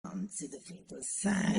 Welcome to the people side.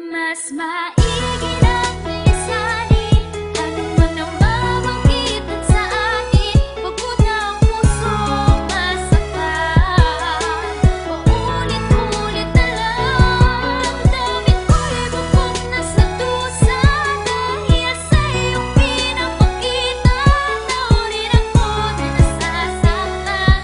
Mas maigi ng lisani anong man ang mamagitan sa akin. Wag mo na ang pusong masaktan. Paulit-ulit na lang. Damdamin ko'y bubog na sa dusa. Dahil sa iyong pinapakita, naunin ako na nasasaktan.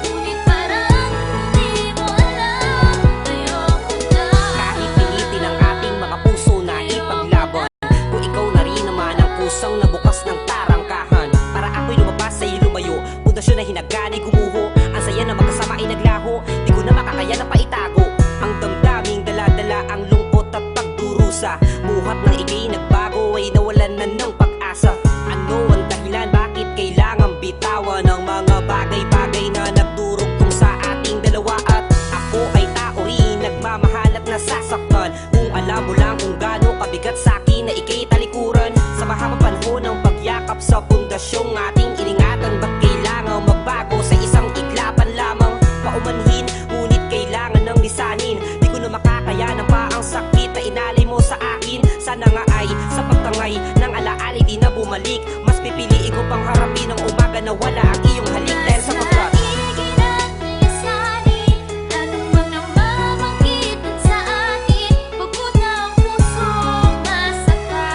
Ngunit parang di mo alam, ayoko na. Kahit pilitin ang ating mga puso na ipaglaban, kung ikaw na rin naman ang pusang nabukas ng tarangkahan, para ako'y lumabas sa'yo lumayo, pundasyon na hinagani gumuho. Ang saya na magkasama ay naglaho, di ko na makakaya na paitago. Ang damdaming dala-dala ang lungkot at pagdurusa. Buhat ng ika'y nagbago ay nawalan na ng pag-asa. Ano ang dahilan bakit kailangan bitawan ang mga bagay-bagay na nagdurugtong sa ating dalawa? At ako ay tao rin nagmamahal at nasasaktan. Kung alam mo lang kung gaano kabigat sa'kin na ika'y talikuran, sa mahabang panahon ng pagyakap sa pundasyong ating iningatan, ba't kailangan magbago sa isang iklapan lamang? Paumanhin, ngunit kailangan ng lisanin. Di ko na makakayanan pa ang sakit na inalay mo sa akin. Sana nga ay sa pagtangay ng alaalay di na bumalik. Mas pipiliin ko pang harapin ang umaga na wala ang iyong halik. Dahil sa pagkat Maigi ng lisani anong man ang mamagitan sa akin. Wag mo na ang pusong masaktan.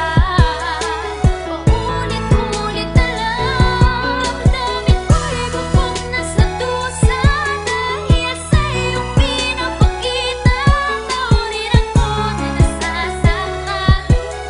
Paulit-ulit na lang. Damdamin ko'y bubog na sa dusa. Dahil sa iyong pinapakita, naunin ako na nasasaktan.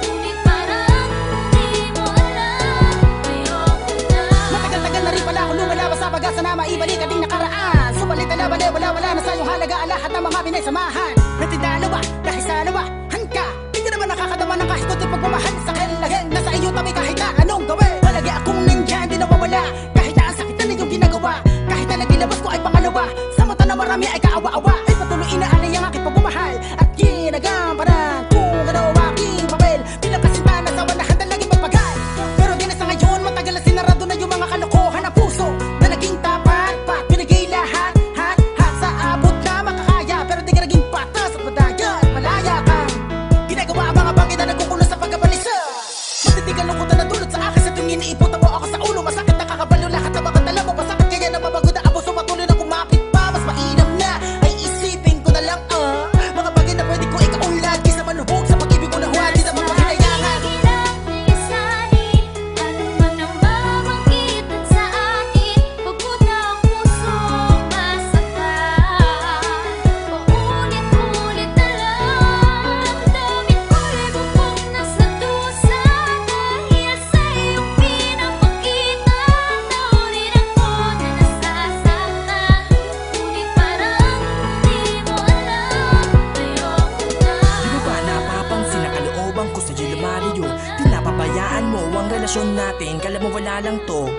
Ngunit parang di mo alam, ayoko na. Matagal-tagal na rin pala ako lumalabas sa pag-asa na maibalik ating nakaraan. Subalit na laban wala na sa'yong halagaan lahat ng mga pinagsamahan. Natindalo ba? Dahil sa lubahan ka, di ka naman nakakadama ng kahit kunting pagmamahal. Sa kailangan nasa iyo tabi kahit na anong gawin. Palagi akong nandyan, di nawawala. Kahit na ang sakit na ninyong ginagawa, kahit na nagilabas ko ay pangalawa. Sa mata na marami ay kaawa-awa, ay patuloy inaalay ang aking pagmamahal. At ginagampanan kung ano ang aking papel bilang kasintahan na sawa na handang laging magpagal. Pero di na sa ngayon, matagal na sinarado na yung mga kalokohan ng puso na naging tapat, pinigay lahat, sa abot na makakaya. Pero di ka naging patas at madaya at malaya kang ginagawa ang mga bagay na nagkukulo sa pagkabalisa. Matitigan lungkot na dulot sa akin sa tingin, iiputan mo ako sa ulo. Masakit na kakabalo lahat ng mga tala mo. Masakit kaya na mabago na abuso, patuloy na kumapit pa. Mas mainam na ay isipin ko na lang mga bagay na pwede ko ikaunlad kaysa manuhog sa pag-ibig ko na huwag di na mapahinayangan. Maigi ng lisani anong man ang mamagitan sa akin. Wag mo na ang pusong masaktan. Paulit-ulit na lang. Damdamin ko'y bubog na sa dusa. Dahil sa iyong pinapakita, naunin ako na nasasaktan. Ngunit parang di mo alam, ayoko na. Di mo ba napapansin na kalooban ko sa iyo lumalayo? Di napabayaan mo ang relasyon natin, kala mo wala lang to.